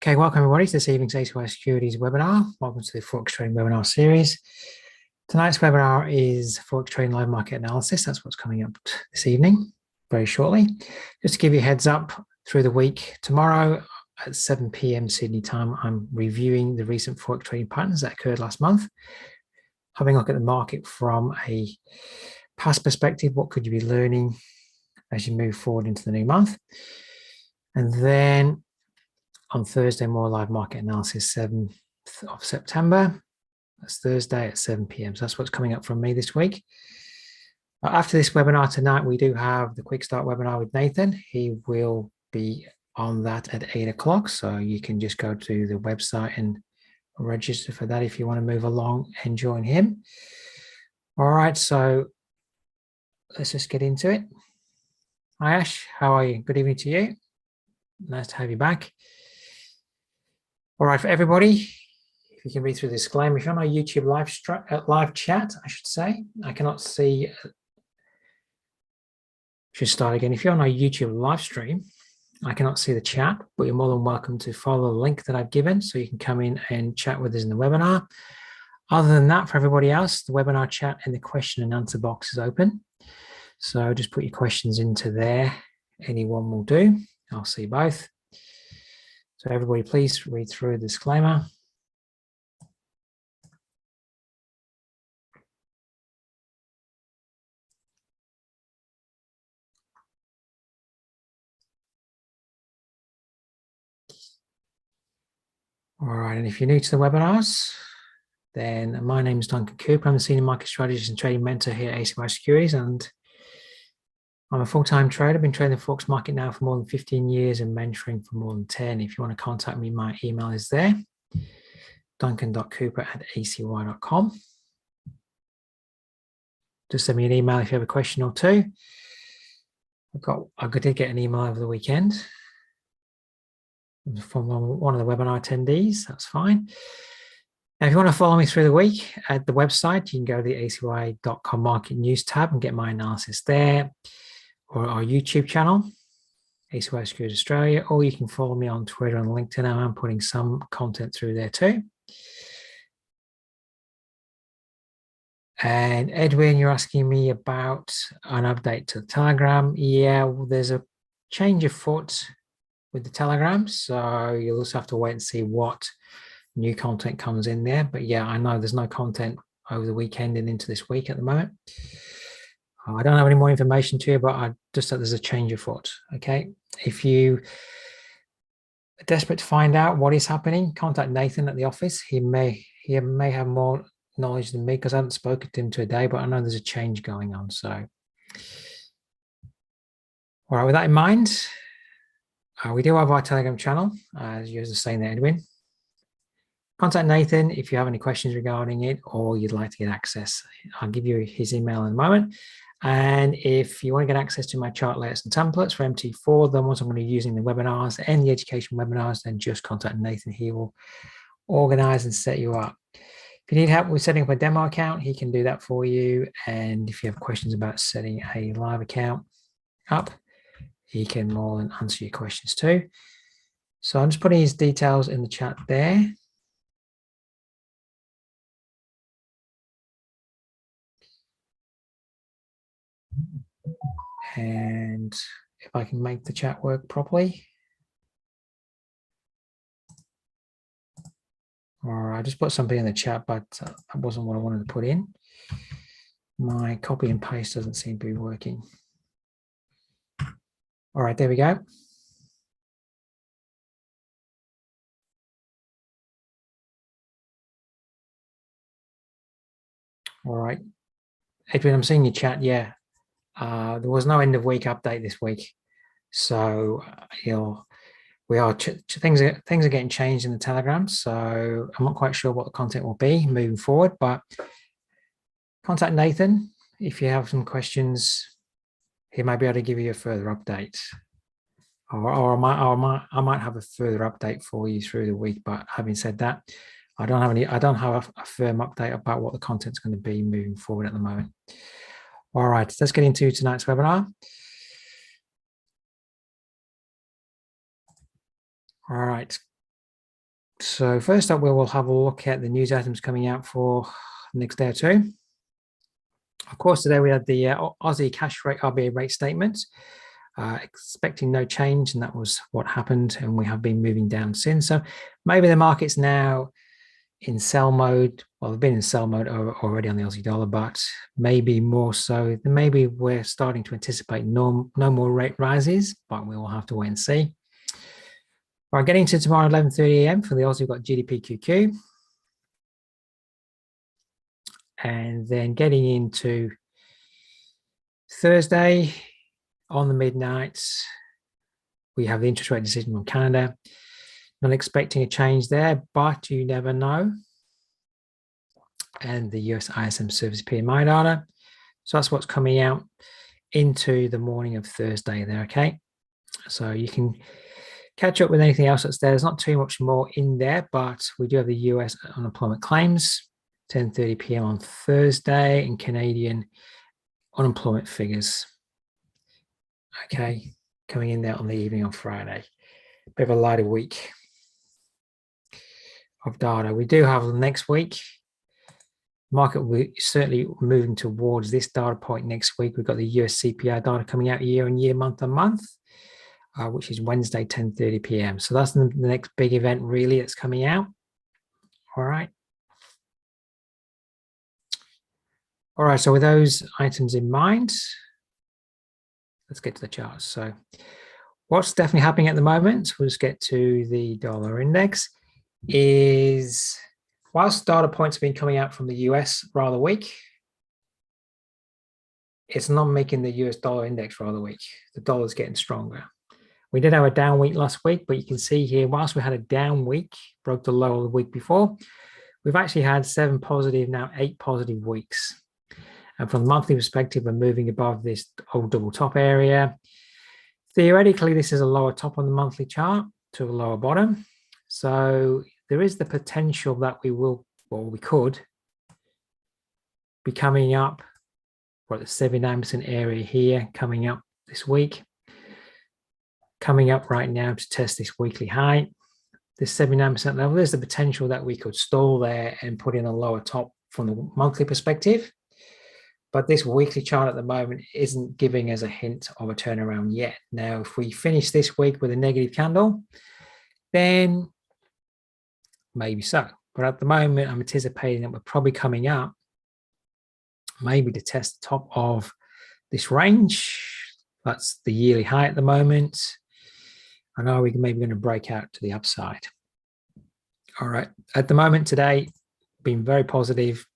Okay, welcome everybody to this evening's DXY Securities webinar. Welcome to the Forex Trading webinar series. Tonight's webinar is Forex Trading Live Market Analysis. That's what's coming up this evening, very shortly. Just to give you a heads up, through the week, tomorrow at 7 p.m. Sydney time, I'm reviewing the recent Forex trading patterns that occurred last month, having a look at the market from a past perspective. What could you be learning as you move forward into the new month? And then on Thursday, more live market analysis, 7th of September. That's Thursday at 7 p.m. So that's what's coming up from me this week. After this webinar tonight, we do have the quick start webinar with Nathan. He will be on that at 8 o'clock. So you can just go to the website and register for that if you want to move along and join him. All right, so let's just get into it. Hi, Ash. How are you? Good evening to you. Nice to have you back. All right, for everybody, if you can read through the disclaimer, if you're on our YouTube live chat, I should say, I cannot see. Should start again. If you're on our YouTube live stream, I cannot see the chat, but you're more than welcome to follow the link that I've given, so you can come in and chat with us in the webinar. Other than that, for everybody else, the webinar chat and the question and answer box is open. So just put your questions into there. Anyone will do. I'll see both. So everybody, please read through the disclaimer. All right, and if you're new to the webinars, then my name is Duncan Cooper. I'm the Senior Market Strategist and Trading Mentor here at DXY Securities, and I'm a full-time trader. I've been trading the Forex market now for more than 15 years and mentoring for more than 10. If you want to contact me, my email is there, duncan.cooper@acy.com. Just send me an email if you have a question or two. I did get an email over the weekend from one of the webinar attendees. That's fine. Now, if you want to follow me through the week at the website, you can go to the acy.com market news tab and get my analysis there, or our YouTube channel, DXY Securities Australia, or you can follow me on Twitter and LinkedIn. I'm putting some content through there too. And Edwin, you're asking me about an update to the Telegram. Yeah, well, there's a change of foot with the Telegram, so you'll also have to wait and see what new content comes in there. But yeah, I know there's no content over the weekend and into this week at the moment. I don't have any more information to you, but I just thought there's a change of foot. Okay, if you are desperate to find out what is happening, contact Nathan at the office. He may have more knowledge than me because I haven't spoken to him today, but I know there's a change going on. So, all right, with that in mind, we do have our Telegram channel, as you were saying there, Edwin. Contact Nathan if you have any questions regarding it or you'd like to get access. I'll give you his email in a moment. And if you want to get access to my chart layouts and templates for MT4, the ones I'm going to be using in the webinars and the education webinars, then just contact Nathan. He will organize and set you up. If you need help with setting up a demo account, he can do that for you. And if you have questions about setting a live account up, he can more than answer your questions too. So I'm just putting his details in the chat there. And if I can make the chat work properly. Or I just put something in the chat, but that wasn't what I wanted to put in. My copy and paste doesn't seem to be working. All right, there we go. All right. Adrian, I'm seeing your chat. Yeah. There was no end of week update this week. So, things are getting changed in the Telegram. So I'm not quite sure what the content will be moving forward, but contact Nathan if you have some questions. He might be able to give you a further update, or I might have a further update for you through the week. But having said that, I don't have a firm update about what the content's going to be moving forward at the moment. All right, let's get into tonight's webinar. All right, So first up, we will have a look at the news items coming out for the next day or two. Of course, today we had the Aussie cash rate RBA rate statement, expecting no change, and that was what happened, and we have been moving down since. So maybe the market's now in sell mode. Well, they've been in sell mode already on the Aussie dollar, but maybe more so. Maybe we're starting to anticipate no more rate rises, but we will have to wait and see. All right, getting to tomorrow 11:30 a.m. for the Aussie, we've got GDP QQ. And then getting into Thursday on the midnights, we have the interest rate decision from Canada. Not expecting a change there, but you never know. And the US ISM service PMI data. So that's what's coming out into the morning of Thursday there, okay? So you can catch up with anything else that's there. There's not too much more in there, but we do have the US unemployment claims, 10:30 p.m. on Thursday, and Canadian unemployment figures. Okay, coming in there on the evening on Friday. Bit of a lighter week of data. We do have next week. Market will be certainly moving towards this data point next week. We've got the US CPI data coming out year on year, month on month, which is Wednesday, 10:30 p.m. So that's the next big event really that's coming out. All right. All right, so with those items in mind, let's get to the charts. So what's definitely happening at the moment, we'll just get to the dollar index, is whilst data points have been coming out from the US rather weak, it's not making the US dollar index rather weak. The dollar's getting stronger. We did have a down week last week, but you can see here, whilst we had a down week, broke the low of the week before, we've actually had 7 positive, now 8 positive weeks. And from the monthly perspective, we're moving above this old double top area. Theoretically, this is a lower top on the monthly chart to a lower bottom. So there is the potential that we will, or we could, be coming up for the 79% area here, coming up this week. Coming up right now to test this weekly high. This 79% level, there's the potential that we could stall there and put in a lower top from the monthly perspective. But this weekly chart at the moment isn't giving us a hint of a turnaround yet. Now, if we finish this week with a negative candle, then maybe so. But at the moment, I'm anticipating that we're probably coming up maybe to test the top of this range. That's the yearly high at the moment. And are we maybe going to break out to the upside? All right. At the moment today, been very positive.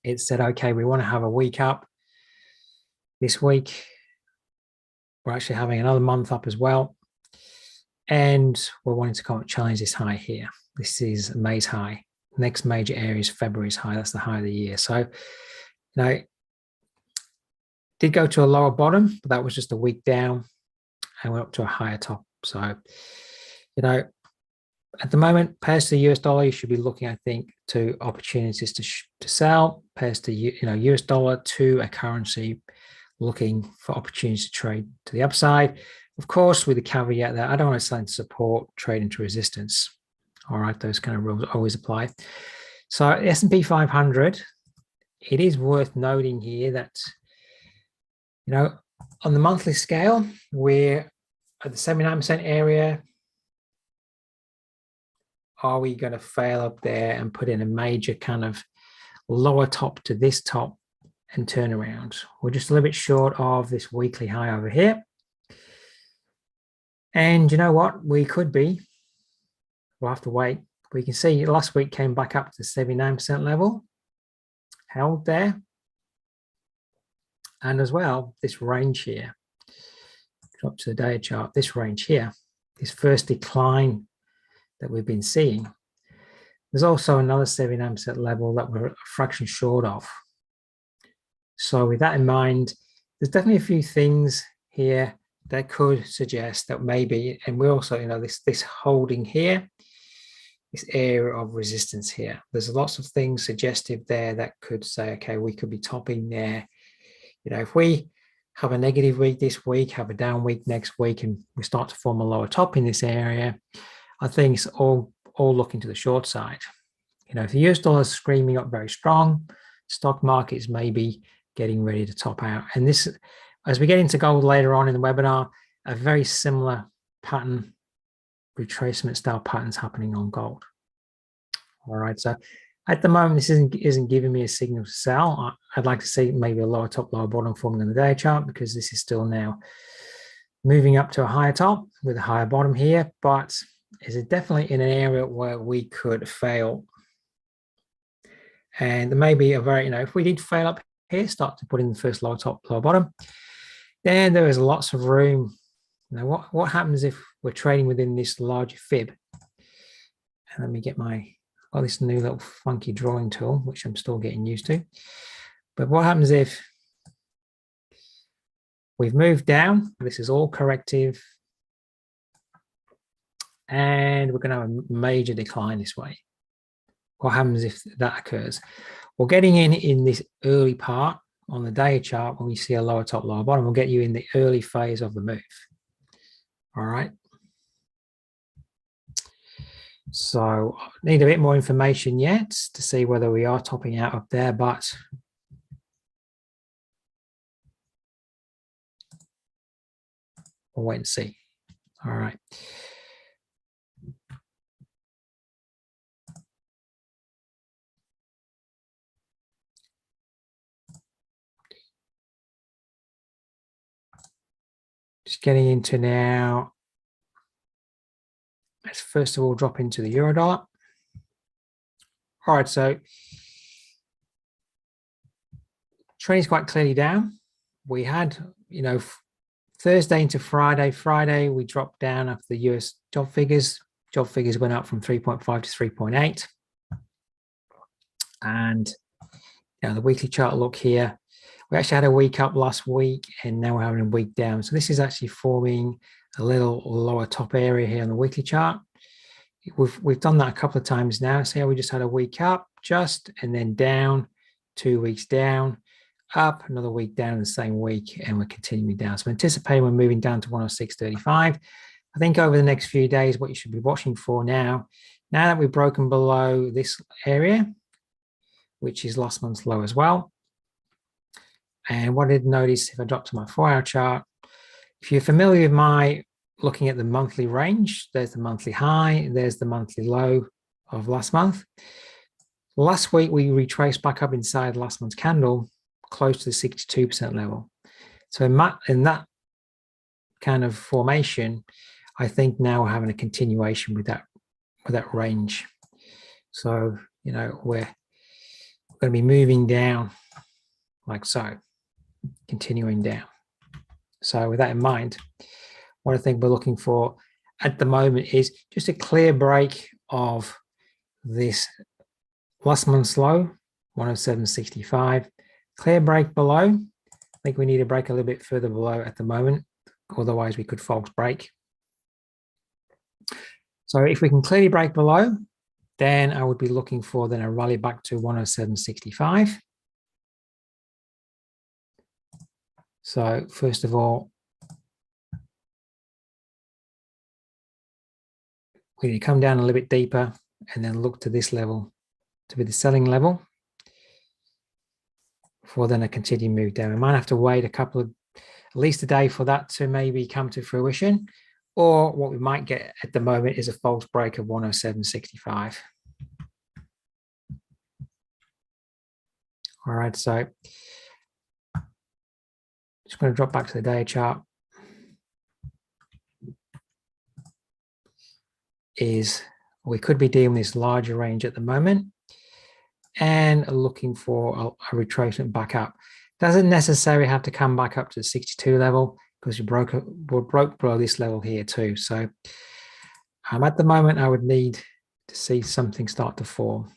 It said, okay, we want to have a week up this week. We're actually having another month up as well. And we're wanting to come challenge this high here. This is May's high. Next major area is February's high. That's the high of the year. So, did go to a lower bottom, but that was just a week down and we're up to a higher top. So, at the moment, pairs to the US dollar, you should be looking, I think, to opportunities to sell. Pairs to US dollar to a currency, looking for opportunities to trade to the upside. Of course, with the caveat that I don't want to sell into support, trade into resistance. All right, those kind of rules always apply. So S&P 500, it is worth noting here that, on the monthly scale, we're at the 79% area. Are we going to fail up there and put in a major kind of lower top to this top and turn around? We're just a little bit short of this weekly high over here. And you know what? We could be. We'll have to wait. We can see last week came back up to the 79% level, held there. And as well, this range here, drop to the day chart, this range here, this first decline that we've been seeing. There's also another 79% level that we're a fraction short of. So with that in mind, there's definitely a few things here that could suggest that maybe, and we're also, this holding here, this area of resistance here. There's lots of things suggestive there that could say, okay, we could be topping there. If we have a negative week this week, have a down week next week, and we start to form a lower top in this area, I think it's all all looking to the short side. You know, if the US dollar is screaming up very strong, stock markets may be getting ready to top out. And this, as we get into gold later on in the webinar, a very similar pattern, retracement style patterns happening on gold. All right, so at the moment, this isn't giving me a signal to sell. I'd like to see maybe a lower top, lower bottom forming on the day chart, because this is still now moving up to a higher top with a higher bottom here, but is it definitely in an area where we could fail. And there may be a very, you know, if we did fail up here, start to put in the first lower top, lower bottom, then there is lots of room. Now, what happens if we're trading within this larger fib? And let me get this new little funky drawing tool, which I'm still getting used to. But what happens if we've moved down? This is all corrective. And we're going to have a major decline this way. What happens if that occurs? Well, getting in this early part on the day chart, when we see a lower top, lower bottom, we'll get you in the early phase of the move. All right. So I need a bit more information yet to see whether we are topping out up there, but we'll wait and see. All right. Just getting into now. Let's first of all drop into the euro dollar. All right, so trend is quite clearly down. We had, you know, Thursday into Friday. Friday, we dropped down after the US job figures. Job figures went up from 3.5 to 3.8. And you know, the weekly chart look here. We actually had a week up last week, and now we're having a week down. So this is actually forming a little lower top area here on the weekly chart. We've done that a couple of times now. See how we just had a week up, and then down, 2 weeks down, up, another week down in the same week, and we're continuing down. So I'm anticipating we're moving down to 106.35. I think over the next few days, what you should be watching for now that we've broken below this area, which is last month's low as well. And what I did notice, if I drop to my 4-hour chart, if you're familiar with my looking at the monthly range, there's the monthly high, there's the monthly low of last month. Last week, we retraced back up inside last month's candle, close to the 62% level. So in that kind of formation, I think now we're having a continuation with that range. So, you know, we're going to be moving down like so, continuing down. So with that in mind, what I think we're looking for at the moment is just a clear break of this last month's low, 107.65. Clear break below. I think we need to break a little bit further below at the moment. Otherwise, we could false break. So if we can clearly break below, then I would be looking for then a rally back to 107.65. So first of all, we need to come down a little bit deeper and then look to this level to be the selling level for then a continued move down. We might have to wait at least a day for that to maybe come to fruition, or what we might get at the moment is a false break of 107.65. All right, so just going to drop back to the day chart. We could be dealing with this larger range at the moment and looking for a retracement back up. Doesn't necessarily have to come back up to the 62 level, because we broke below this level here too. So at the moment, I would need to see something start to form.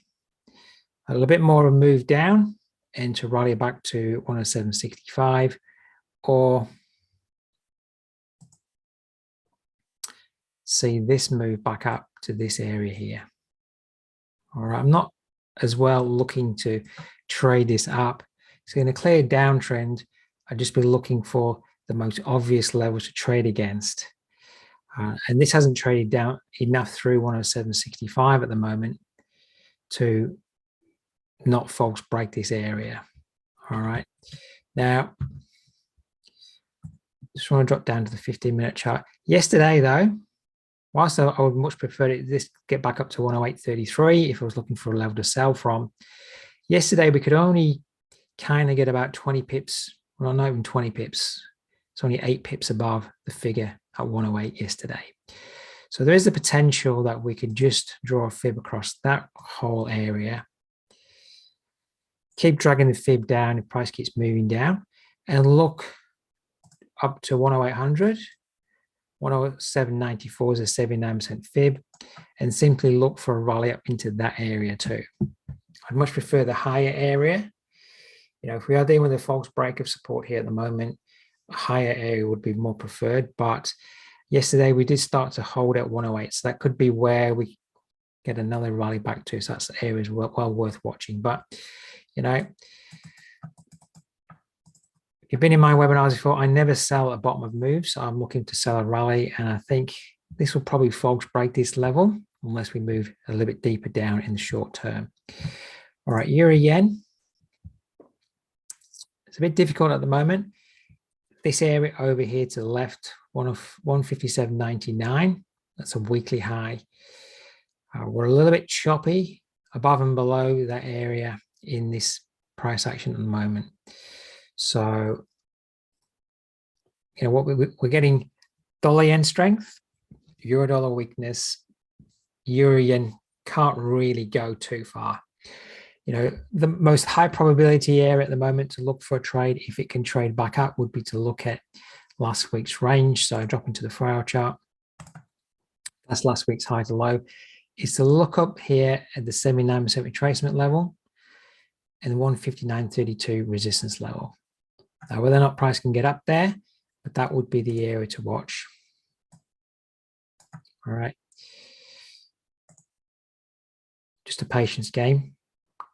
A little bit more of a move down and to rally back to 107.65, or see this move back up to this area here. All right, I'm not as well looking to trade this up. So in a clear downtrend, I'd just be looking for the most obvious levels to trade against. And this hasn't traded down enough through 107.65 at the moment to not false break this area. All right. Now, just want to drop down to the 15-minute chart. Yesterday, though, whilst I would much prefer this get back up to 108.33 if I was looking for a level to sell from, yesterday we could only kind of get about 20 pips, well, not even 20 pips. It's only 8 pips above the figure at 108 yesterday. So there is the potential that we could just draw a fib across that whole area, keep dragging the fib down if price keeps moving down, and look up to 10800, 107.94 is a 79% fib, and simply look for a rally up into that area too. I'd much prefer the higher area. You know, if we are dealing with a false break of support here at the moment, a higher area would be more preferred. But yesterday we did start to hold at 108, so that could be where we get another rally back to. So that's the area well worth watching. But you know, if you've been in my webinars before, I never sell at bottom of moves. I'm looking to sell a rally, and I think this will probably false break this level unless we move a little bit deeper down in the short term. All right, Euro yen. It's a bit difficult at the moment. This area over here to the left, 157.99. That's a weekly high. We're a little bit choppy above and below that area in this price action at the moment. So, you know, what we're getting dollar yen strength, euro dollar weakness, euro yen can't really go too far. You know, the most high probability area at the moment to look for a trade, if it can trade back up, would be to look at last week's range. So drop into the 4-hour chart. That's last week's high to low. Is to look up here at the 79% retracement level and the 159.32 resistance level. Now, whether or not price can get up there, but that would be the area to watch. All right. Just a patience game.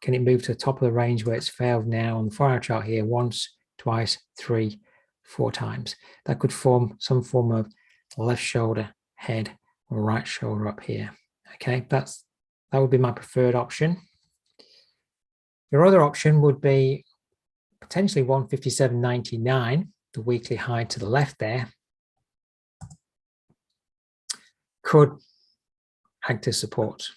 Can it move to the top of the range where it's failed now on the 4-hour chart here once, twice, 3, 4 times? That could form some form of left shoulder, head, or right shoulder up here. Okay, that would be my preferred option. Your other option would be potentially 157.99, the weekly high to the left there, could act as support.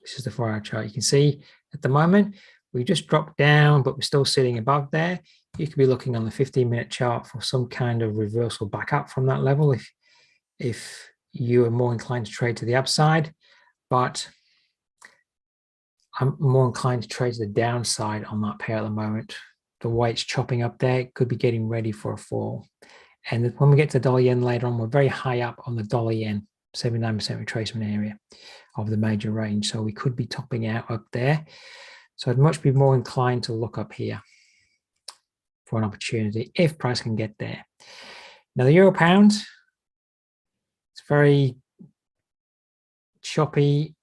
This is the 4-hour chart. You can see at the moment, we just dropped down, but we're still sitting above there. You could be looking on the 15-minute chart for some kind of reversal back up from that level if you are more inclined to trade to the upside, but I'm more inclined to trade to the downside on that pair at the moment. The way it's chopping up there, it could be getting ready for a fall. And when we get to dollar yen later on, we're very high up on the dollar yen, 79% retracement area of the major range. So we could be topping out up there. So I'd much be more inclined to look up here for an opportunity if price can get there. Now the euro pound, it's very choppy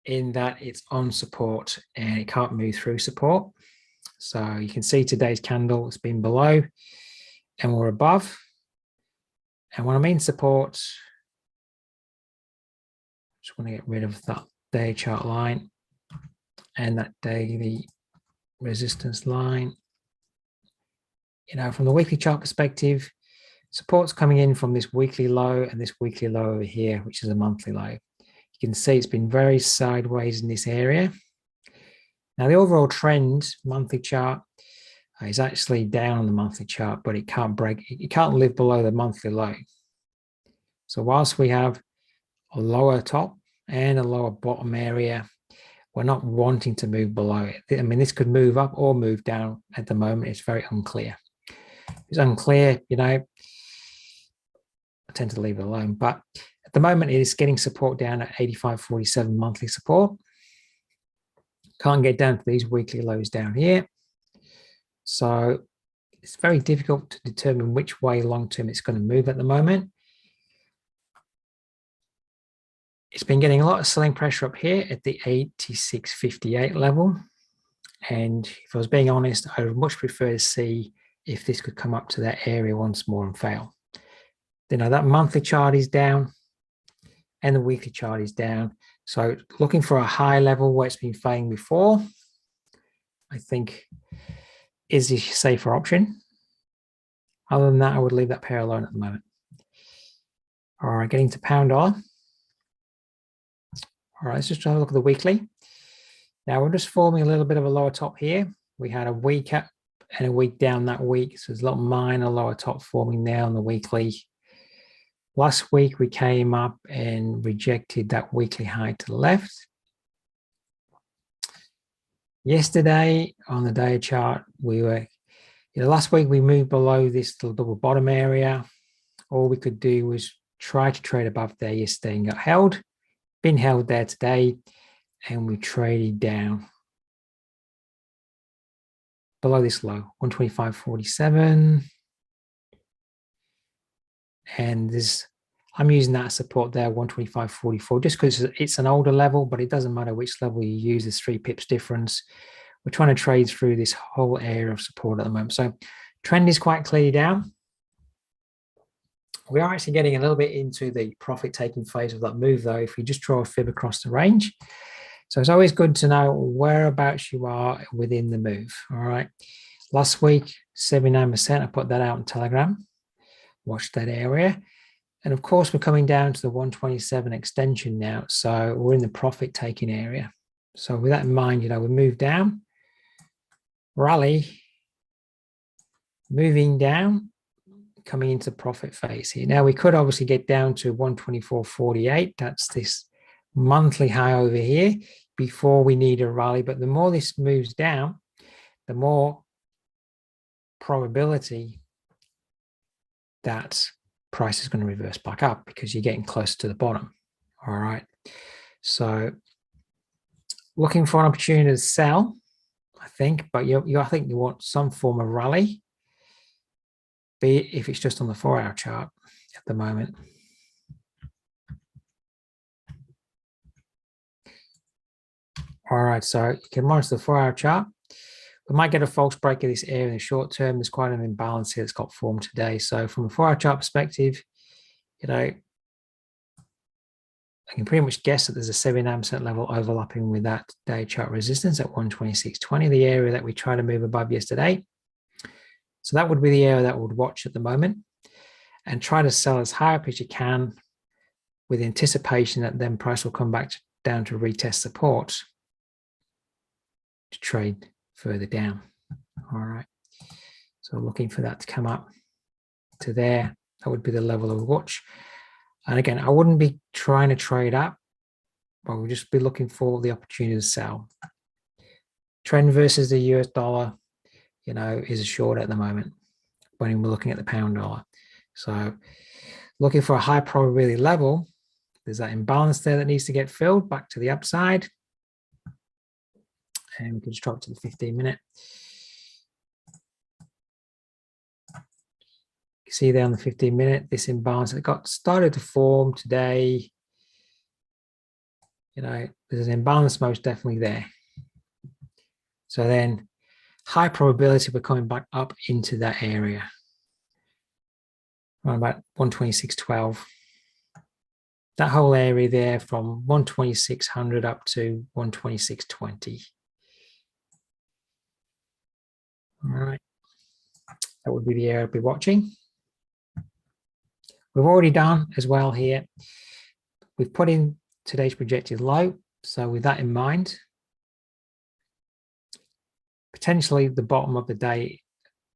in that it's on support and it can't move through support. So you can see today's candle, it's been below and we're above. And when I mean support, just want to get rid of that day chart line and that daily resistance line. You know, from the weekly chart perspective, support's coming in from this weekly low and this weekly low over here, which is a monthly low. You can see it's been very sideways in this area. Now the overall trend monthly chart is actually down on the monthly chart, but it can't break, it can't live below the monthly low. So whilst we have a lower top and a lower bottom area, we're not wanting to move below it. I mean, this could move up or move down at the moment. It's very unclear. It's unclear, you know, I tend to leave it alone, but at the moment it is getting support down at 85.47 monthly support. Can't get down to these weekly lows down here. So it's very difficult to determine which way long-term it's going to move at the moment. It's been getting a lot of selling pressure up here at the 86.58 level. And if I was being honest, I would much prefer to see if this could come up to that area once more and fail. You know, that monthly chart is down and the weekly chart is down. So looking for a high level where it's been failing before, I think is the safer option. Other than that, I would leave that pair alone at the moment. All right, getting to pound dollar. All right, let's just have a look at the weekly. Now we're just forming a little bit of a lower top here. We had a week up and a week down that week. So there's a little minor lower top forming there on the weekly. Last week, we came up and rejected that weekly high to the left. Yesterday on the day chart, we were, last week we moved below this little double bottom area. All we could do was try to trade above there yesterday and got held. Been held there today, and we traded down below this low, 125.47. And I'm using that support there, 125.44, just because it's an older level, but it doesn't matter which level you use, there's 3 pips difference. We're trying to trade through this whole area of support at the moment. So trend is quite clearly down. We are actually getting a little bit into the profit taking phase of that move though, if you just draw a fib across the range. So it's always good to know whereabouts you are within the move. All right. Last week, 79%, I put that out on Telegram. Watch that area. And of course, we're coming down to the 127 extension now. So we're in the profit taking area. So with that in mind, we move down, rally, moving down, coming into profit phase here. Now we could obviously get down to 124.48. That's this monthly high over here before we need a rally. But the more this moves down, the more probability that price is going to reverse back up because you're getting close to the bottom. All right. So looking for an opportunity to sell, I think, but I think you want some form of rally, be it if it's just on the 4-hour chart at the moment. All right, so you can monitor the 4-hour chart. We might get a false break of this area in the short term. There's quite an imbalance here that's got formed today. So from a 4-hour chart perspective, I can pretty much guess that there's a 79% level overlapping with that day chart resistance at 126.20, the area that we tried to move above yesterday. So that would be the area that would watch at the moment and try to sell as high up as you can with anticipation that then price will come back down to retest support to trade further down. All right. So looking for that to come up to there. That would be the level of watch. And again, I wouldn't be trying to trade up, but we'll just be looking for the opportunity to sell. Trend versus the US dollar, is a short at the moment when we're looking at the pound dollar. So looking for a high probability level, there's that imbalance there that needs to get filled back to the upside. And we can just drop to the 15-minute. You see there on the 15-minute, this imbalance that got started to form today. There's an imbalance most definitely there. So then high probability we're coming back up into that area. Around about 126.12. That whole area there from 126.00 up to 126.20. All right. That would be the area I'll be watching. We've already done as well here. We've put in today's projected low. So with that in mind, potentially the bottom of the day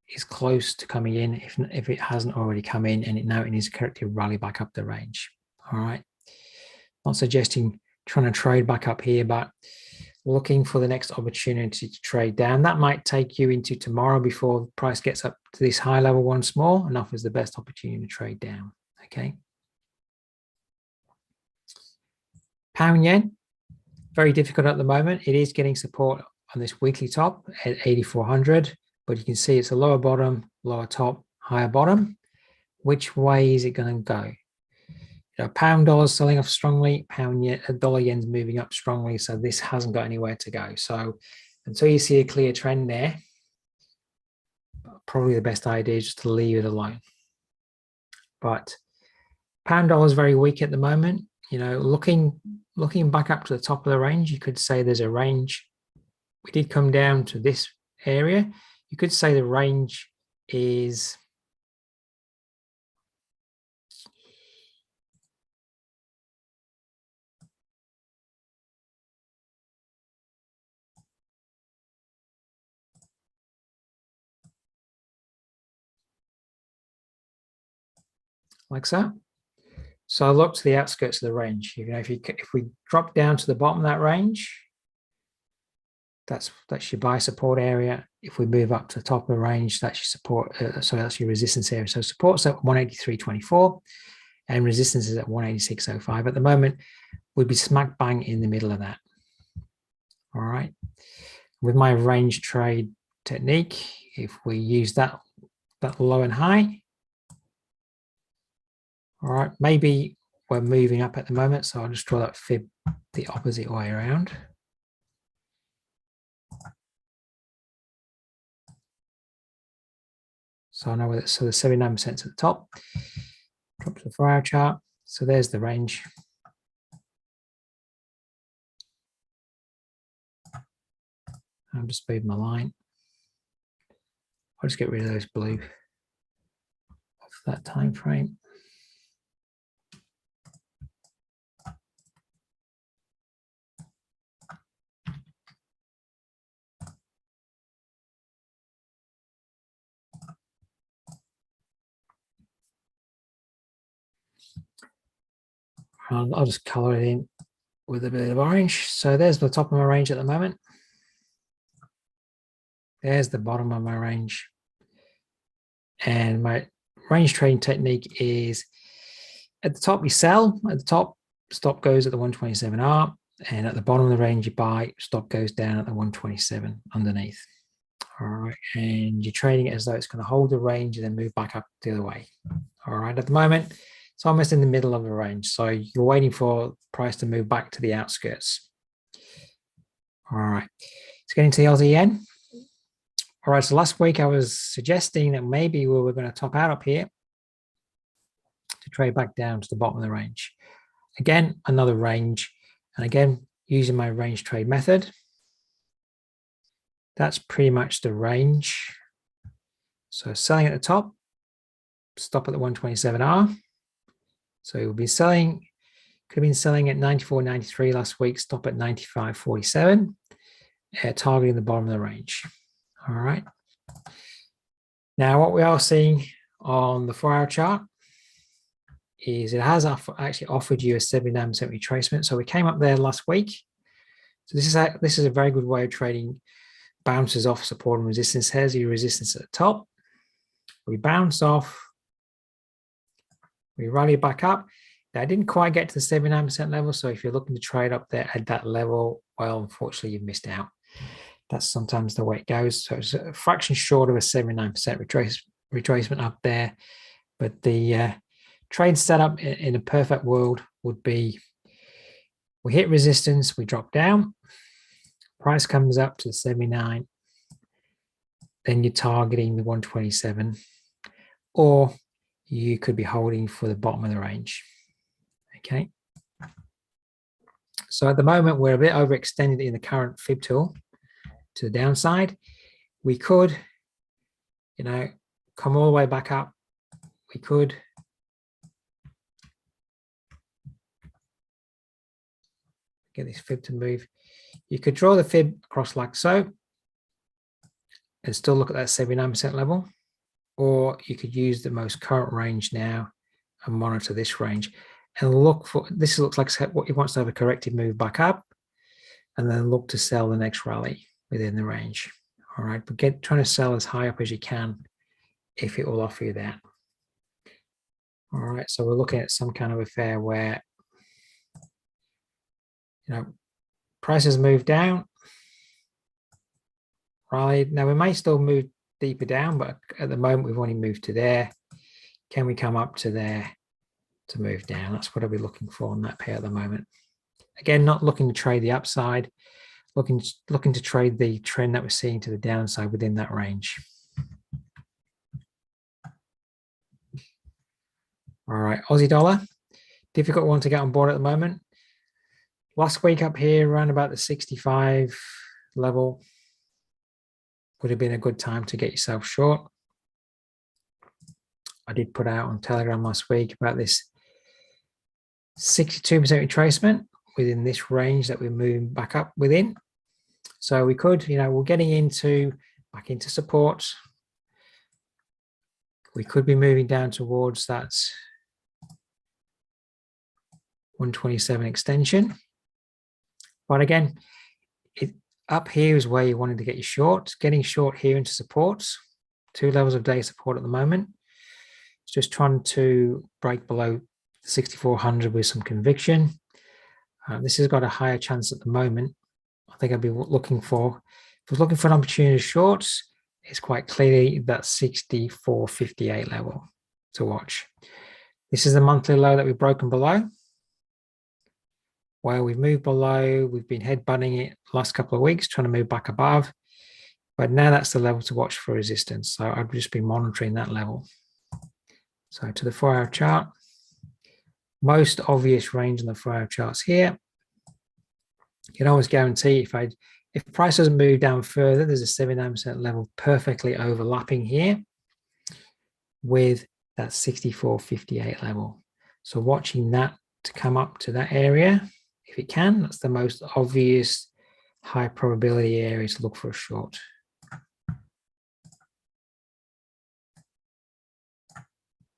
is close to coming in if it hasn't already come in, and now it needs to correctly rally back up the range. All right. Not suggesting trying to trade back up here, but looking for the next opportunity to trade down. That might take you into tomorrow before the price gets up to this high level once more and offers the best opportunity to trade down. Okay. Pound yen, very difficult at the moment. It is getting support on this weekly top at 8,400, but you can see it's a lower bottom, lower top, higher bottom. Which way is it going to go? Pound dollar's selling off strongly, dollar yen's moving up strongly, so this hasn't got anywhere to go. So until you see a clear trend there, probably the best idea is just to leave it alone. But Pound dollar is very weak at the moment. You know, looking back up to the top of the range, you could say there's a range. We did come down to this area. You could say the range is like so. So I look to the outskirts of the range. You know, if we drop down to the bottom of that range, that's your buy support area. If we move up to the top of the range, that's your support. So that's your resistance area. So support's at 183.24, and resistance is at 186.05. At the moment, we'd be smack bang in the middle of that. All right. With my range trade technique, if we use that low and high, all right, maybe we're moving up at the moment, so I'll just draw that fib the opposite way around. So I know where so the 79% at the top, drop to the 4-hour chart. So there's the range. I'll just move my line. I'll just get rid of those blue off that time frame. I'll just color it in with a bit of orange. So there's the top of my range at the moment. There's the bottom of my range. And my range trading technique is at the top you sell, at the top stop goes at the 127R, and at the bottom of the range you buy, stop goes down at the 127 underneath. All right, and you're trading it as though it's going to hold the range and then move back up the other way. All right, at the moment, it's almost in the middle of the range. So you're waiting for the price to move back to the outskirts. All right, let's get into the Aussie yen. All right, so last week I was suggesting that maybe we were going to top out up here to trade back down to the bottom of the range. Again, another range. And again, using my range trade method. That's pretty much the range. So selling at the top, stop at the 127R. So we'll be selling, could have been selling at 94.93 last week, stop at 95.47, targeting the bottom of the range. All right. Now, what we are seeing on the 4-hour chart is it has actually offered you a 79% retracement. So we came up there last week. So this is a very good way of trading bounces off support and resistance. Here's your resistance at the top. We bounce off. We rally back up. Now, I didn't quite get to the 79% level. So if you're looking to trade up there at that level, well, unfortunately, you've missed out. That's sometimes the way it goes. So it's a fraction short of a 79% retracement up there. But the trade setup in a perfect world would be we hit resistance, we drop down, price comes up to 79, then you're targeting the 127, or you could be holding for the bottom of the range. Okay. So at the moment, we're a bit overextended in the current fib tool to the downside. We could, come all the way back up. We could get this fib to move. You could draw the fib across like so and still look at that 79% level, or you could use the most current range now and monitor this range and look for, this looks like what he wants to have a corrective move back up and then look to sell the next rally within the range. All right, but trying to sell as high up as you can if it will offer you that. All right, so we're looking at some kind of affair where, prices move down, rallied. Now we may still move deeper down, but at the moment we've only moved to there. Can we come up to there to move down? That's what I'll be looking for on that pair at the moment. Again, not looking to trade the upside, looking to trade the trend that we're seeing to the downside within that range. All right, Aussie dollar. difficult one to get on board at the moment. Last week up here, around about the 65 level, would have been a good time to get yourself short. I did put out on Telegram last week about this 62% retracement within this range that we're moving back up within. So we could, we're getting back into support. We could be moving down towards that 127 extension. But again, up here is where you wanted to get your short. Getting short here into support, 2 levels of day support at the moment. It's just trying to break below 6,400 with some conviction. This has got a higher chance at the moment. I think I'd be looking for, if I was looking for an opportunity shorts, it's quite clearly that 64.58 level to watch. This is the monthly low that we've broken below. Where we've moved below, we've been headbutting it last couple of weeks, trying to move back above. But now that's the level to watch for resistance. So I've just been monitoring that level. So to the 4-hour chart, most obvious range on the 4-hour charts here. You can always guarantee if price doesn't move down further, there's a 79% level perfectly overlapping here with that 64.58 level. So watching that to come up to that area, if it can, that's the most obvious high probability area to look for a short.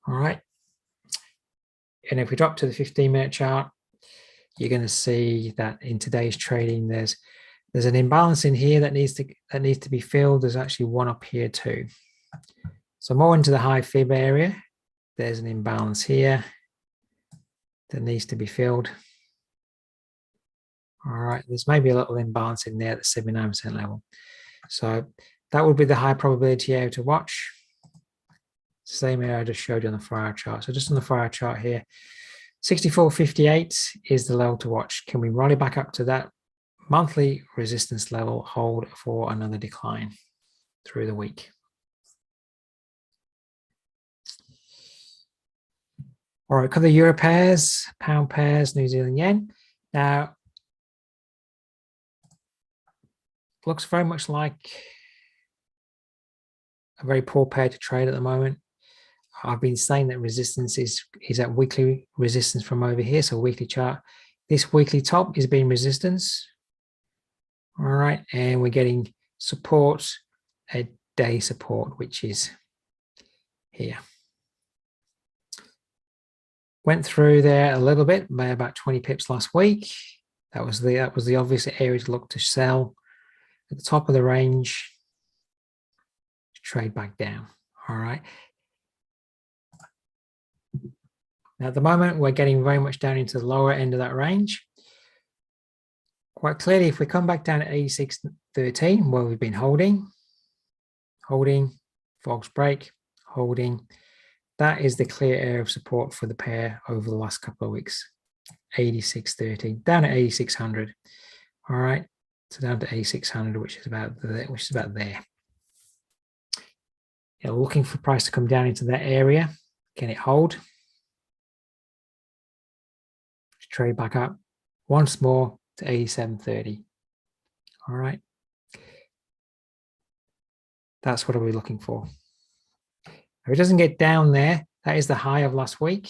All right. And if we drop to the 15-minute chart, you're going to see that in today's trading, there's an imbalance in here that needs to be filled. There's actually one up here too. So more into the high fib area, there's an imbalance here that needs to be filled. All right, there's maybe a little imbalance in there at the 79% level. So that would be the high probability area to watch. Same area I just showed you on the 4-hour chart. So just on the 4-hour chart here, 64.58 is the level to watch. Can we rally back up to that monthly resistance level, hold for another decline through the week? All right, cover the euro pairs, pound pairs, New Zealand yen. Now, looks very much like a very poor pair to trade at the moment. I've been saying that resistance is at weekly resistance from over here, so weekly chart. This weekly top is being resistance. All right, and we're getting support, a day support, which is here. Went through there a little bit by about 20 pips last week. That was the obvious area to look to sell at the top of the range. Trade back down. All right. Now at the moment, we're getting very much down into the lower end of that range. Quite clearly, if we come back down at 86.13, where we've been holding, false break, holding, that is the clear area of support for the pair over the last couple of weeks. 86.30, down at 8600. All right, so down to 8600, which is about there. Yeah, looking for price to come down into that area. Can it hold? Trade back up once more to 87.30. All right. That's what are we looking for. If it doesn't get down there, that is the high of last week.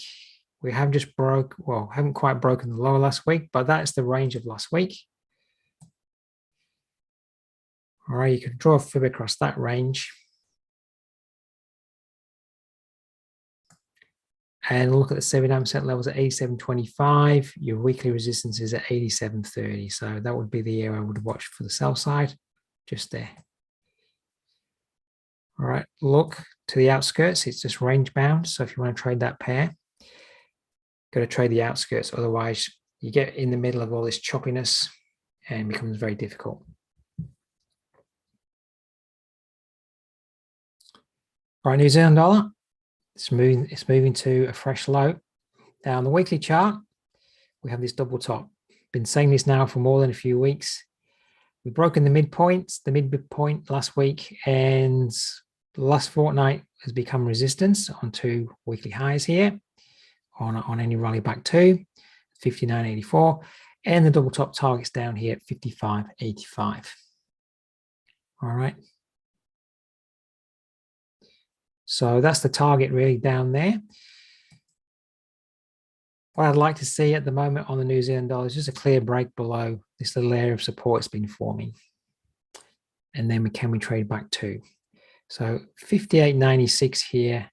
We have just haven't quite broken the lower last week, but that's the range of last week. All right, you could draw a fib across that range. And look at the 79% levels at 87.25. Your weekly resistance is at 87.30. So that would be the area I would watch for the sell side, just there. All right, look to the outskirts. It's just range bound. So if you want to trade that pair, got to trade the outskirts. Otherwise, you get in the middle of all this choppiness and it becomes very difficult. All right, New Zealand dollar. It's moving to a fresh low. Now on the weekly chart, we have this double top. Been saying this now for more than a few weeks. We've broken the midpoint last week, and the last fortnight has become resistance on 2 weekly highs here on any rally back 2. 59.84, and the double top targets down here at 55.85. All right. So that's the target really down there. What I'd like to see at the moment on the New Zealand dollar is just a clear break below this little area of support it's been forming. And then can we trade back to? So 58.96 here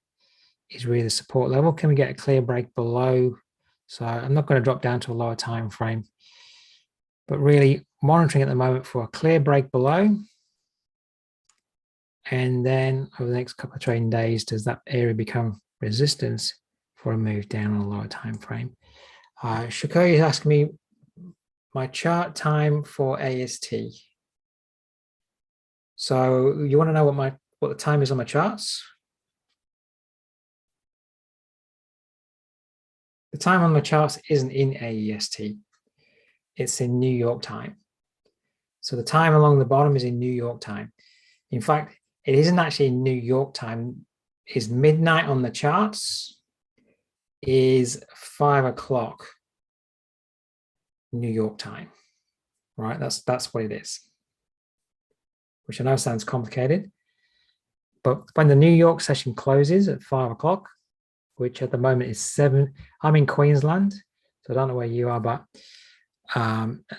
is really the support level. Can we get a clear break below? So I'm not going to drop down to a lower time frame, but really monitoring at the moment for a clear break below. And then over the next couple of trading days, does that area become resistance for a move down on a lower time frame? Shakoi is asking me my chart time for AST. So you want to know what the time is on my charts? The time on my charts isn't in AEST. It's in New York time. So the time along the bottom is in New York time. In fact, it isn't actually in New York time. It's midnight on the charts is 5 o'clock New York time, right? That's what it is, which I know sounds complicated, but when the New York session closes at 5 o'clock, which at the moment is 7, I'm in Queensland, so I don't know where you are, but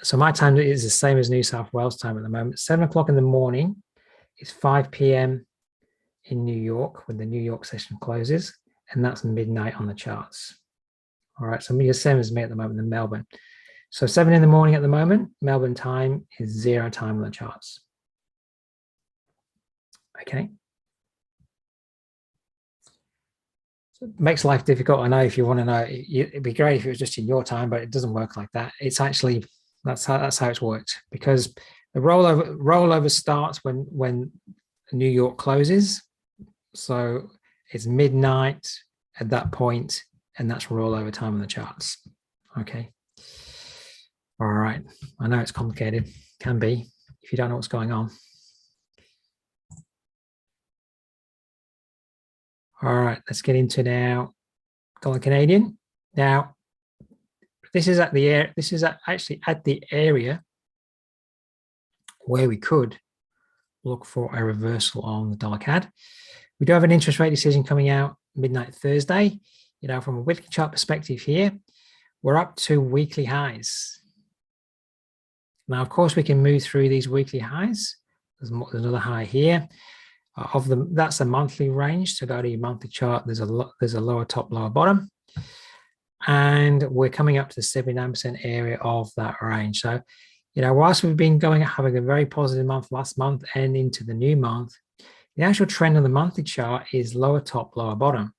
so my time is the same as New South Wales time at the moment. 7 o'clock in the morning is 5 p.m. in New York when the New York session closes, and that's midnight on the charts. All right, so the same as me at the moment in Melbourne. So 7 in the morning at the moment, Melbourne time is 0 time on the charts. Okay. So it makes life difficult. I know if you want to know, it'd be great if it was just in your time, but it doesn't work like that. It's actually, that's how it's worked, because the rollover starts when New York closes. So it's midnight at that point, and that's rollover time on the charts. Okay. All right. I know it's complicated. Can be if you don't know what's going on. All right, let's get into now dollar Canadian. Now, this is actually at the area where we could look for a reversal on the dollar CAD. We do have an interest rate decision coming out midnight Thursday. You know, from a weekly chart perspective here, we're up to weekly highs. Now, of course, we can move through these weekly highs. There's another high here. That's a monthly range. So go to your monthly chart. There's a lower top, lower bottom, and we're coming up to the 79% area of that range. So, you know, whilst we've been having a very positive month last month and into the new month, the actual trend on the monthly chart is lower top, lower bottom,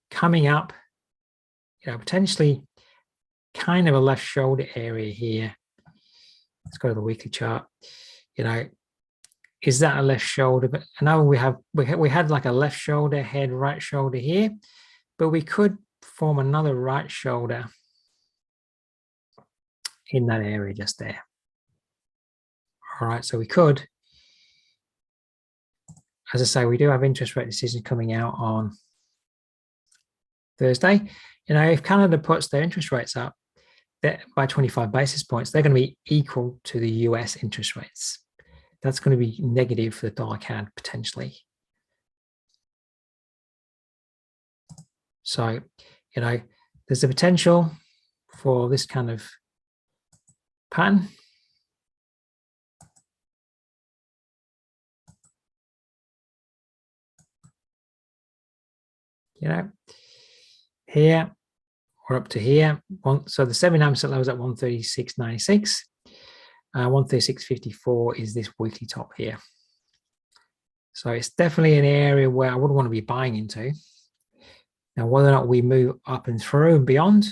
coming up. You know, potentially kind of a left shoulder area here. Let's go to the weekly chart. You know, is that a left shoulder? But I know we had like a left shoulder, head, right shoulder here, but we could form another right shoulder in that area just there. All right, so we could, as I say, we do have interest rate decision coming out on Thursday. You know, if Canada puts their interest rates up by 25 basis points, they're going to be equal to the US interest rates. That's going to be negative for the dollar CAD potentially. So, you know, there's a potential for this kind of pattern. You know, here or up to here. So the 79% level is at 136.96. 136.54 is this weekly top here. So it's definitely an area where I wouldn't want to be buying into. Now, whether or not we move up and through and beyond,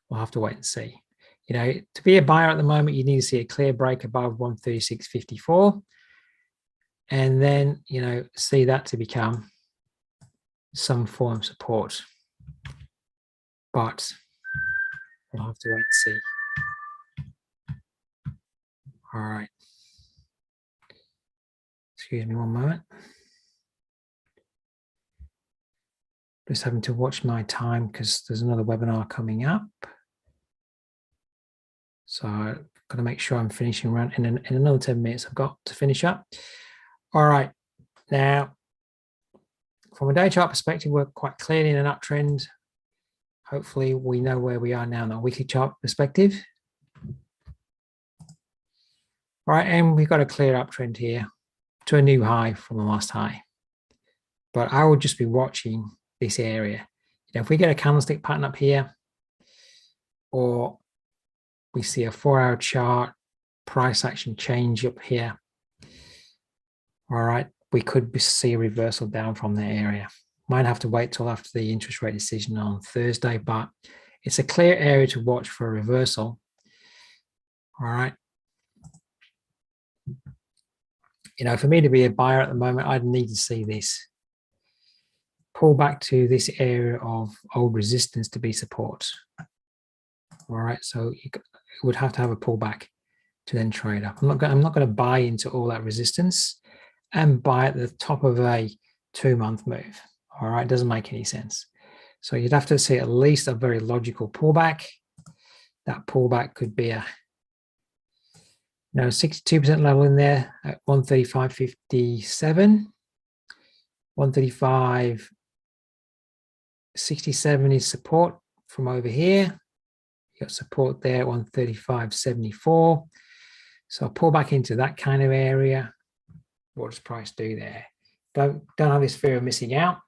we'll have to wait and see. You know, to be a buyer at the moment, you need to see a clear break above 136.54, and then, you know, see that to become some form of support. But we'll have to wait and see. All right. Excuse me one moment. Just having to watch my time because there's another webinar coming up. So I've got to make sure I'm finishing around in another 10 minutes. I've got to finish up. All right. Now, from a day chart perspective, we're quite clearly in an uptrend. Hopefully we know where we are now in a weekly chart perspective. All right, and we've got a clear uptrend here to a new high from the last high. But I would just be watching this area. You know, if we get a candlestick pattern up here, or we see a 4-hour chart, price action change up here, all right, we could see a reversal down from that area. Might have to wait till after the interest rate decision on Thursday, but it's a clear area to watch for a reversal. All right. You know, for me to be a buyer at the moment, I'd need to see this pull back to this area of old resistance to be support. All right, so you would have to have a pullback to then trade up. I'm not going to buy into all that resistance and buy at the top of a 2-month move. All right, doesn't make any sense. So you'd have to see at least a very logical pullback. That pullback could be a 62% level in there at 135.57. 135.67 is support from over here. You got support there at 135.74. So I'll pull back into that kind of area. What does price do there? Don't have this fear of missing out.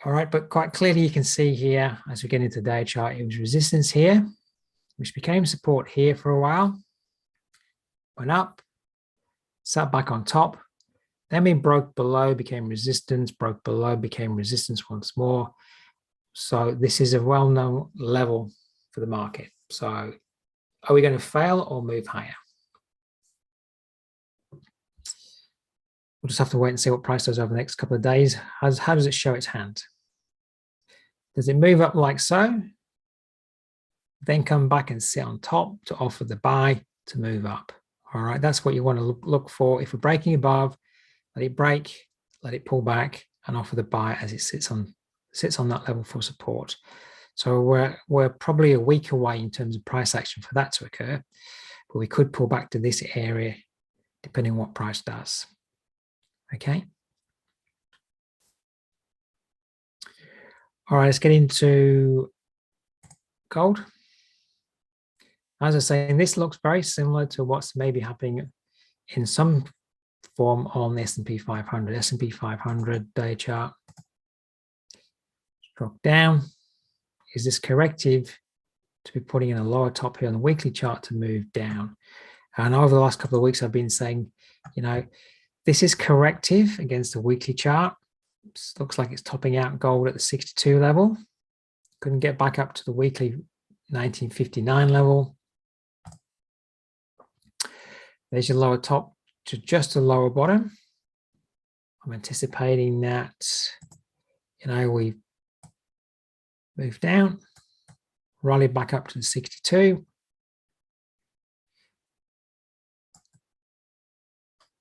All right, but quite clearly you can see here as we get into the day chart, it was resistance here, which became support here for a while, went up, sat back on top, then we broke below, became resistance, broke below, became resistance once more. So this is a well-known level for the market. So are we going to fail or move higher? We'll just have to wait and see what price does over the next couple of days. How does it show its hand? Does it move up like so? Then come back and sit on top to offer the buy to move up. All right, that's what you want to look for. If we're breaking above, let it break, let it pull back and offer the buy as it sits on that level for support. So we're probably a week away in terms of price action for that to occur, but we could pull back to this area depending on what price does. Okay. All right, let's get into gold. As I was saying, this looks very similar to what's maybe happening in some form on the S&P 500. S&P 500 day chart. Drop down. Is this corrective to be putting in a lower top here on the weekly chart to move down? And over the last couple of weeks, I've been saying, you know, this is corrective against the weekly chart. It looks like it's topping out gold at the 62 level. Couldn't get back up to the weekly 1959 level. There's your lower top to just a lower bottom. I'm anticipating that, you know, we move down, rally back up to the 62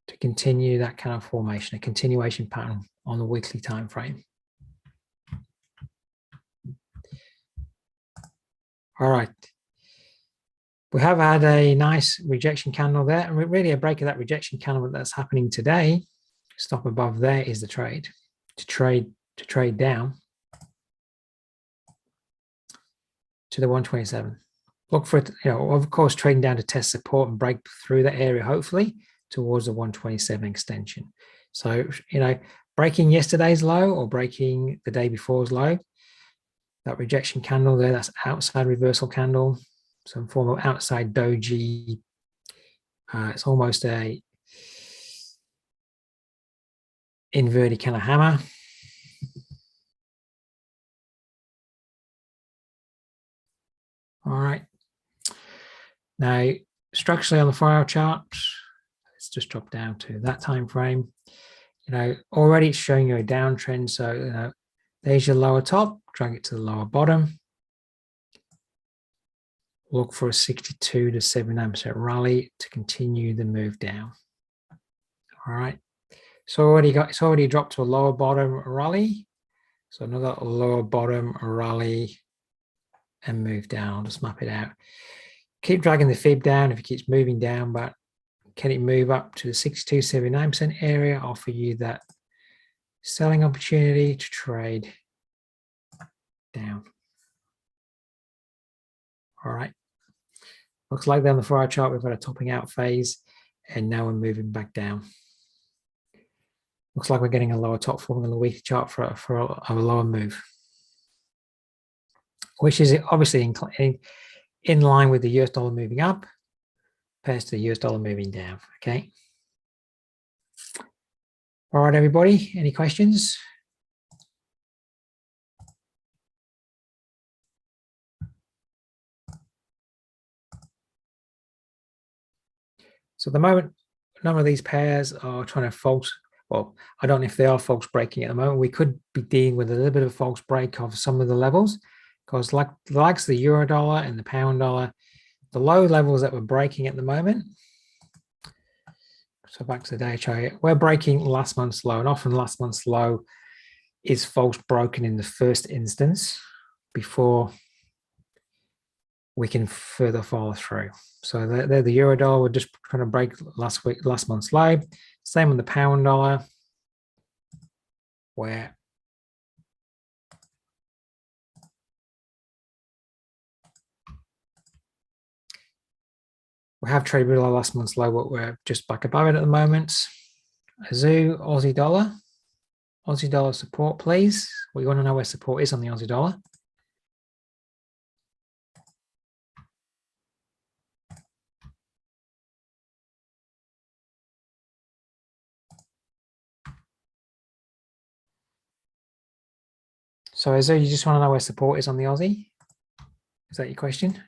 to continue that kind of formation, a continuation pattern on the weekly time frame. All right. We have had a nice rejection candle there, and really a break of that rejection candle that's happening today. Stop above there is the trade. To trade down to the 127. Look for it, you know, of course, trading down to test support and break through that area, hopefully, towards the 127 extension. So, you know, breaking yesterday's low or breaking the day before's low, that rejection candle there, that's outside reversal candle, some form of outside doji. It's almost a inverted kind of hammer. All right. Now, structurally on the 4-hour chart, let's just drop down to that time frame. You know, already it's showing you a downtrend. So, you know, there's your lower top, drag it to the lower bottom. Look for a 62 to 79% rally to continue the move down. All right. So it's already dropped to a lower bottom rally. So another lower bottom rally and move down. I'll just map it out. Keep dragging the fib down if it keeps moving down, but can it move up to the 62.79% area, offer you that selling opportunity to trade down. All right. Looks like then on the 4-hour chart, we've got a topping out phase, and now we're moving back down. Looks like we're getting a lower top forming on the weekly chart for a lower move, which is obviously in line with the US dollar moving up, opposed to the US dollar moving down. Okay. All right, everybody. Any questions? So at the moment, none of these pairs are trying to false. Well, I don't know if they are false breaking at the moment. We could be dealing with a little bit of false break of some of the levels, because like the likes of the euro dollar and the pound dollar, the low levels that we're breaking at the moment. So back to the day chart, we're breaking last month's low, and often last month's low is false broken in the first instance before we can further follow through. So they're the euro dollar. We're just trying to break last month's low. Same on the pound dollar, where we have traded below last month's low, but we're just back above it at the moment. XAU, Aussie dollar. Aussie dollar support, please. We want to know where support is on the Aussie dollar. So XAU, you just want to know where support is on the Aussie? Is that your question?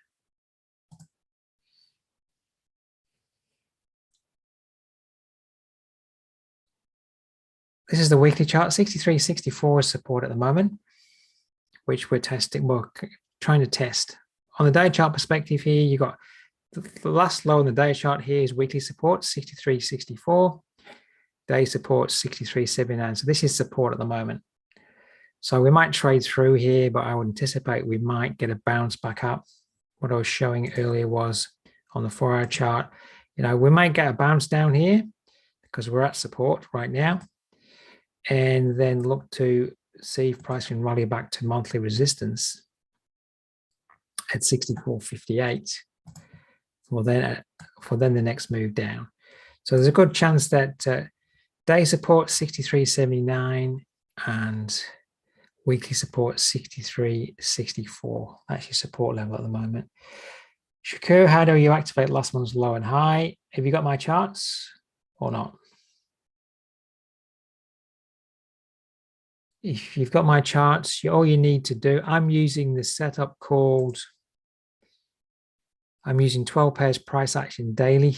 This is the weekly chart. 63.64 is support at the moment, which we're testing. We're trying to test. On the day chart perspective here, you got the last low on the day chart here is weekly support, 63.64. Day support, 63.79. So this is support at the moment. So we might trade through here, but I would anticipate we might get a bounce back up. What I was showing earlier was on the 4-hour chart, we might get a bounce down here because we're at support right now, and then look to see if price can rally back to monthly resistance at 64.58 for then the next move down. So there's a good chance that day support 63.79 and weekly support 63.64. That's your support level at the moment. Shakur, how do you activate last month's low and high? Have you got my charts or not? If you've got my charts, all you need to do, I'm using the setup called, I'm using 12 pairs price action daily,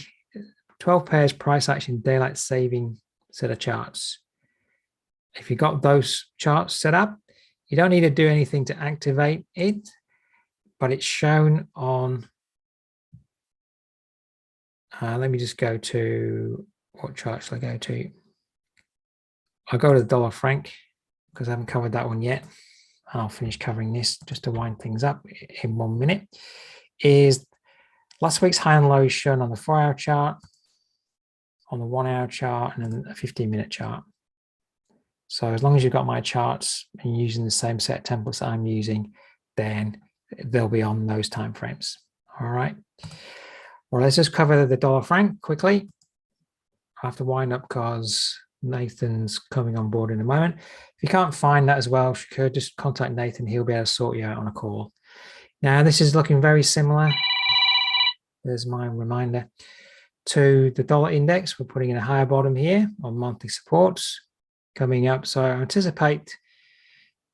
12 pairs price action daylight saving set of charts. If you've got those charts set up, you don't need to do anything to activate it, but it's shown on, let me just go to, what chart shall I go to? I'll go to the dollar franc because I haven't covered that one yet. I'll finish covering this just to wind things up in 1 minute. Is last week's high and low is shown on the 4-hour chart, on the 1-hour chart, and then a 15-minute chart. So as long as you've got my charts and you're using the same set of templates that I'm using, then they'll be on those time frames. All right. Well, let's just cover the dollar franc quickly. I have to wind up because Nathan's coming on board in a moment. If you can't find that as well, Shakur, just contact Nathan. He'll be able to sort you out on a call. Now, this is looking very similar. There's my reminder to the dollar index. We're putting in a higher bottom here on monthly supports coming up. So I anticipate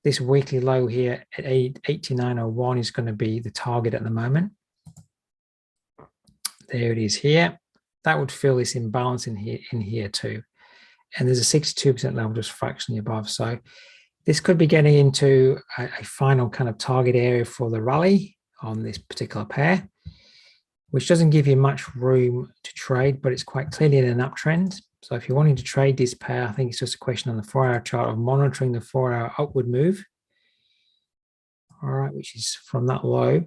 this weekly low here at 89.01 is going to be the target at the moment. There it is here. That would fill this imbalance in here too. And there's a 62% level just fractionally above. So this could be getting into a final kind of target area for the rally on this particular pair, which doesn't give you much room to trade, but it's quite clearly in an uptrend. So if you're wanting to trade this pair, I think it's just a question on the 4-hour chart of monitoring the 4-hour upward move. all right, which is from that low,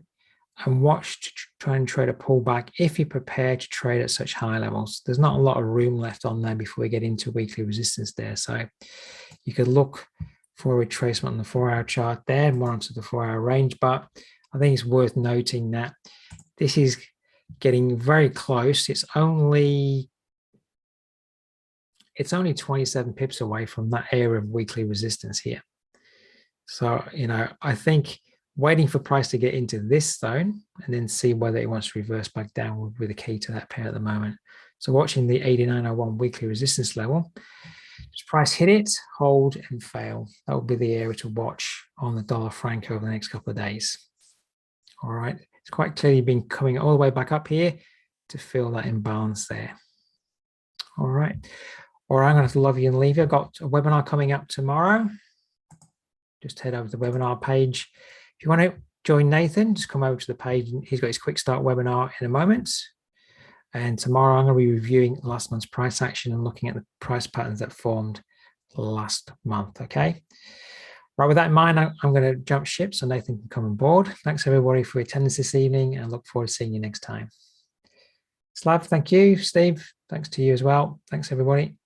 and watch to try and trade a pullback if you're prepared to trade at such high levels. There's not a lot of room left on there before we get into weekly resistance there. So you could look for a retracement on the 4-hour chart there, more onto the 4-hour range. But I think it's worth noting that this is getting very close. It's only 27 pips away from that area of weekly resistance here. So, I think waiting for price to get into this zone and then see whether it wants to reverse back down would be the key to that pair at the moment. So watching the 89.01 weekly resistance level, does price hit it, hold, and fail? That would be the area to watch on the dollar franc over the next couple of days. All right, it's quite clearly been coming all the way back up here to fill that imbalance there. All right, I'm going to love you and leave you. I've got a webinar coming up tomorrow. Just head over to the webinar page. If you want to join Nathan, just come over to the page. He's got his quick start webinar in a moment. And tomorrow I'm going to be reviewing last month's price action and looking at the price patterns that formed last month. Okay. Right, with that in mind, I'm going to jump ship so Nathan can come on board. Thanks everybody for your attendance this evening, and look forward to seeing you next time. Slav, thank you. Steve, thanks to you as well. Thanks everybody.